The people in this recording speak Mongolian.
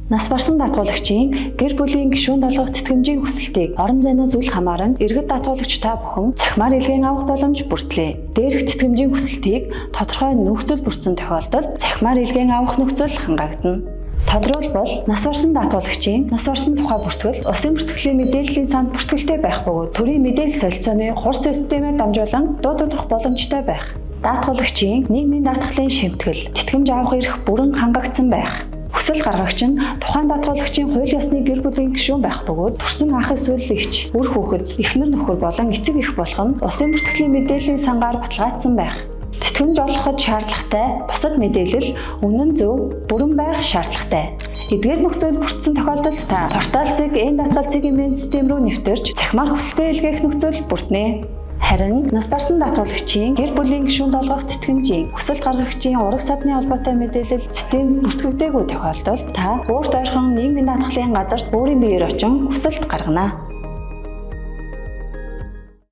Нас барсан даатгуулагчийн гэр бүлийн гишүүн долгох тэтгэмжийн хүсэлтийг орон зайнаас үл хамааран иргэд даатгуулагч та бүхэн цахимаар илгээн авах боломж бүртлээ. Дээрх тэтгэмжийн хүсэлтийг тодорхой нөхцөл бүрдсэн тохиолдолд цахимаар илгээн авах нөхцөл хангагдана. Тодорхойлбол нас барсан даатгуулагчийн нас барсан тухай бүртгэл улсын бүртгэлийн мэдээллийн санд бүртгэлтэй байх бөгөөд төрийн мэдээлэл солилцооны хурц системээр дамжуулан дуудах боломжтой байх. Даатгуулагчийн нийгмийн даатгалын шимтгэл, тэтгэмж авах эрх бүрэн хангагдсан байх. Хүсэл гаргагч нь тухайн даатгуулагчийн хууль ёсны гэр бүлийн гишүүн байх бөгөөд төрсэн ах эсвэл эгч, үр хүүхэд, эхнэр нөхөр болон эцэг эх болгон улсын бүртгэлийн мэдээллийн сангаар баталгаажсан байх. Тэтгэмж олгоход шаардлагатай бусад мэдээлэл үнэн зөв бүрэн байх шаардлагатай. Эдгээр нөхцөл бүрдсэн тохиолдолд та портал зэг даатгал цэгийн систем рүү нэвтэрч цахимаар хүсэлтээ илгээх нөхцөл бүрднэ. Харин нас барсан даатгуулагчийн гэр бүлийн гишүүн долгох тэтгэмжийн хүсэлт гаргагчийн ураг садны холбоотой мэдээлэл систем бүртгэгдээгүй тохиолдолд та өөрт ойрхон нийгмийн даатгалын газарт өөрийн биеэр очин хүсэлт гаргана.